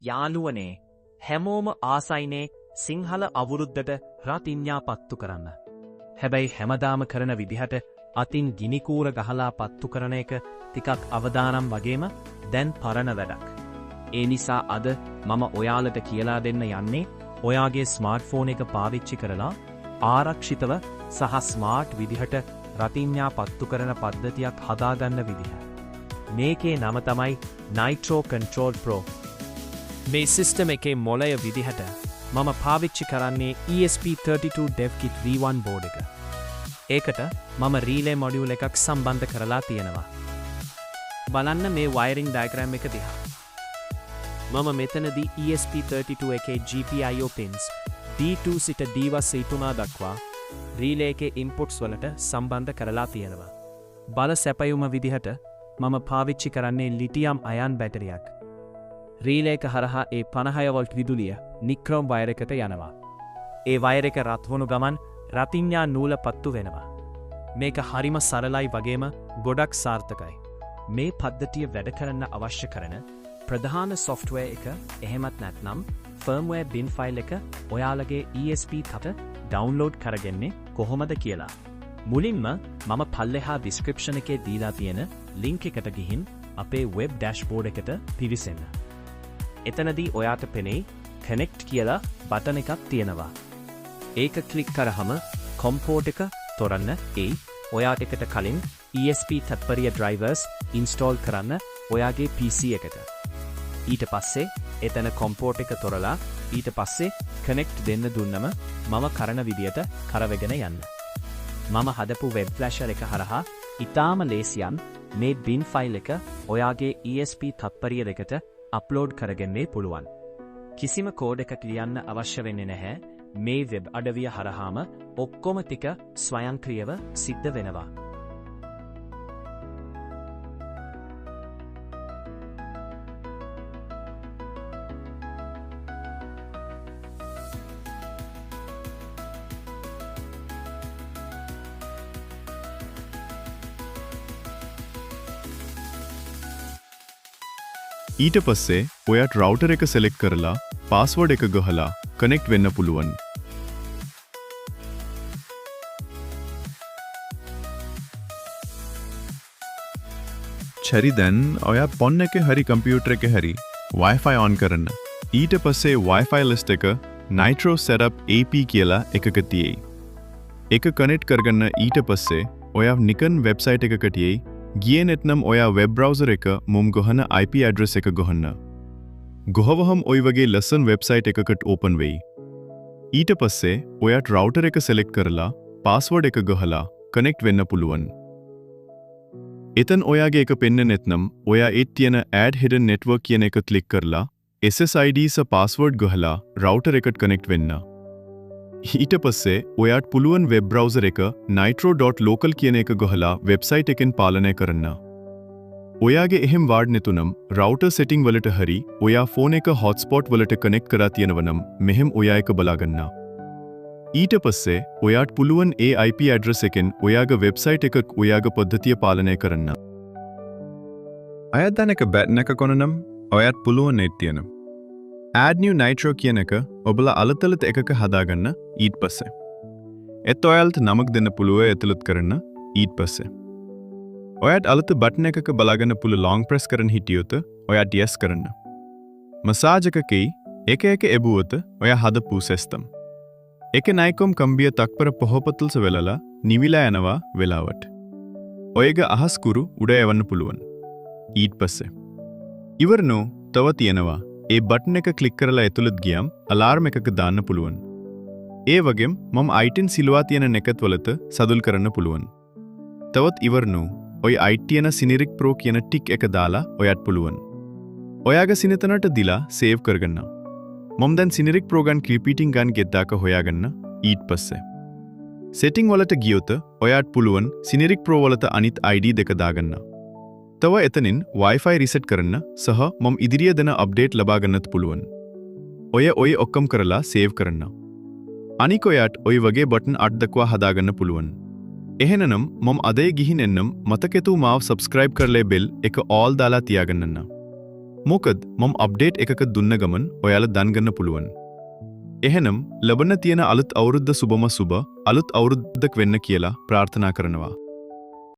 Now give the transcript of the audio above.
යාළුවනේ හැමෝම ආසයිනේ සිංහල අවුරුද්දට රතිඤ්ඤා පත්තු කරන්න. හැබැයි හැමදාම කරන විදිහට අතින් ගිනිකූර ගහලා පත්තු කරන එක ටිකක් අවදානම් වගේම දැන් පරණ වැඩක්. ඒ නිසා අද මම ඔයාලට කියලා දෙන්න යන්නේ ඔයාගේ ස්මාර්ට්ෆෝන් එක පාවිච්චි කරලා ආරක්ෂිතව සහ ස්මාර්ට් විදිහට රතිඤ්ඤා පත්තු කරන පද්ධතියක් හදාගන්න විදිහ. මේකේ නම තමයි Nitro Control Pro. මේ සිස්ටම් එකේ මොළය විදිහට මම පාවිච්චි කරන්නේ ESP32 DevKit V1 බෝඩ් එක. ඒකට මම රීලේ මොඩියුල් එකක් සම්බන්ධ කරලා තියෙනවා. බලන්න මේ වයරින් ඩයග්‍රෑම් එක දිහා. මම මෙතනදී ESP32 එකේ GPIO pins D2 සිට D3 දක්වා රීලේ එකේ ඉන්පුට්ස් වලට සම්බන්ධ කරලා තියෙනවා. බල සැපයුම විදිහට මම පාවිච්චි කරන්නේ ලිතියම් අයන් බැටරියක්. රීලේ එක හරහා ඒ 56 වෝල්ට් විදුලිය නික්‍රෝම් වයර් එකට යනවා. ඒ වයර් එක රත් වුණු ගමන් රතිඤ්ඤා නූල පත්තු වෙනවා. මේක හරිම සරලයි වගේම ගොඩක් සාර්ථකයි. මේ පද්ධතිය වැඩ කරන්න අවශ්‍ය කරන ප්‍රධාන software එක එහෙමත් නැත්නම් firmware bin file එක ඔයාලගේ ESP-කට download කරගන්නේ කොහොමද කියලා. මුලින්ම මම පල්ලෙහා description එකේ දීලා තියෙන link එකට ගිහින් අපේ web dashboard එකට පිවිසෙන්න. එතනදී ඔයාට පෙනෙයි connect කියලා බටන් එකක් තියෙනවා. ඒක ක්ලික් කරාම කොම්පෝට් එක තොරන්න එයි. ඔයාට එකට කලින් ESP තත්පරිය drivers install කරන්න ඔයාගේ PC එකට. ඊට පස්සේ එතන කොම්පෝට් එක තොරලා ඊට පස්සේ connect දෙන්න දුන්නම මම කරන විදියට කරවගෙන යන්න. මම හදපු web flasher එක හරහා ඉතාම ලේසියෙන් මේ bin file එක ඔයාගේ ESP තත්පරිය දෙකට අප්ලෝඩ් කරගන්නේ පුළුවන්. කිසිම කෝඩ් එකක් ලියන්න අවශ්‍ය වෙන්නේ නැහැ. මේ වෙබ් අඩවිය හරහාම ඔක්කොම ටික ස්වයංක්‍රීයව සිද්ධ වෙනවා. ඊට පස්සේ ඔයාට රවුටර් එක සෙලෙක්ට් කරලා පාස්වර්ඩ් එක ගහලා කනෙක්ට් වෙන්න පුළුවන්. චරි දැන් ඔයා ෆෝන් එකේ හරි කම්පියුටර් එකේ හරි Wi-Fi on කරන්න. ඊට පස්සේ Wi-Fi list එක Nitro Setup AP කියලා එකක තියෙයි. ඒක කනෙක්ට් කරගන්න ඊට පස්සේ ඔයා නිකන් වෙබ්සයිට් එකකට යයි. ගියේ නැත්නම් ඔයා වෙබ් බ්‍රවුසර් එක මුම් ගහන IP ඇඩ්‍රස් එක ගහන්න. ගහවහම ඔය වගේ ලස්සන වෙබ්සයිට් එකකට ඕපන් වෙයි. ඊට පස්සේ ඔයාට රවුටර් එක සෙලෙක්ට් කරලා පාස්වර්ඩ් එක ගහලා කනෙක්ට් වෙන්න පුළුවන්. එතන ඔයාගේ එක පෙන්න නැත්නම් ඔයා ඒ තියෙන add hidden network කියන එක ක්ලික් කරලා SSID ස පාස්වර්ඩ් ගහලා රවුටර් එකට කනෙක්ට් වෙන්න. ඊට පස්සේ ඔයාට පුළුවන් වෙබ් බ්‍රවුසර් එක nitro.local කියන එක ගහලා වෙබ්සයිට් එකෙන් පාලනය කරන්න. ඔයාගේ එහෙම වාඩ් නැතුනම් රවුටර් සෙටිං වලට හරි ඔයා ෆෝන් එක හොට්ස්පොට් වලට කනෙක්ට් කරලා තියෙනවනම් මෙහෙම ඔයා එක බලාගන්න. ඊට පස්සේ ඔයාට පුළුවන් ඒ IP ඇඩ්‍රස් එකෙන් ඔයාගේ වෙබ්සයිට් එක ඔයාගේ පද්ධතිය පාලනය කරන්න. අයත් දැනක බටන් එක කොනනම් ඔයාට පුළුවන් නෙත් තියෙනවා. Add new Nitro කියන එක ඔබලා අලතලත එකක හදාගන්න ඊට පස්සේ. එත් ඔයාලට නමක් දෙන්න පුළුවන් ඇතුළත් කරන්න ඊට පස්සේ. ඔයාට අලත බටන් එකක බලාගන්න පුළු long press කරන් හිටියොත් ඔයාට yes කරන්න. මසාජ් එකකේ එක එක එබුවත ඔයා හදපු සිස්ටම්. එක නයිකොම් කම්බිය තක්පර පොහොපතල්ස වෙලලා නිවිලා යනවා වෙලාවට. ඔයග අහස්කුරු උඩ යවන්න පුළුවන්. ඊට පස්සේ. ඉවරනෝ තව තියෙනවා. ඒ බටන් එක ක්ලික් කරලා ඇතුළත් ගියම් අලාර්ම් එකක දාන්න පුළුවන්. ඒ වගේම මම i10 සිලවා තියෙන නැකත් වලට සදුල් කරන්න පුළුවන්. තවත් ඉවරනෝ ඔය i10 සිනිරික් ප්‍රෝ කියන ටික් එක දාලා ඔයාට පුළුවන්. ඔයාගේ සිනතනට දිලා සේව් කරගන්න. මම දැන් සිනිරික් ප්‍රෝ ගන් ක්‍රීපීටිං ගන් ගෙද්දාක හොයාගන්න ඊට පස්සේ. සෙටිං වලට ගියොත් ඔයාට පුළුවන් සිනිරික් ප්‍රෝ වලට අනිත් ID දෙක දාගන්න. තව එතනින් Wi-Fi රිසෙට් කරන්න සහ මම ඉදිරිය දෙන අප්ඩේට් ලබා ගන්නත් පුළුවන්. ඔය ඔක්කොම කරලා සේව් කරන්න. අනික ඔයාට ඔය වගේ බටන් 8 දක්වා හදාගන්න පුළුවන්. එහෙනම් මම අදේ ගිහින් එන්නම් මතකෙතු මාව subscribe කරලා බෙල් එක all දාලා තියාගන්න. මොකද මම අප්ඩේට් එකක දුන්න ගමන් ඔයාලා දන්ගන්න පුළුවන්. එහෙනම් ලබන තියෙන අලුත් අවුරුද්ද සුබම සුබ අලුත් අවුරුද්දක් වෙන්න කියලා ප්‍රාර්ථනා කරනවා.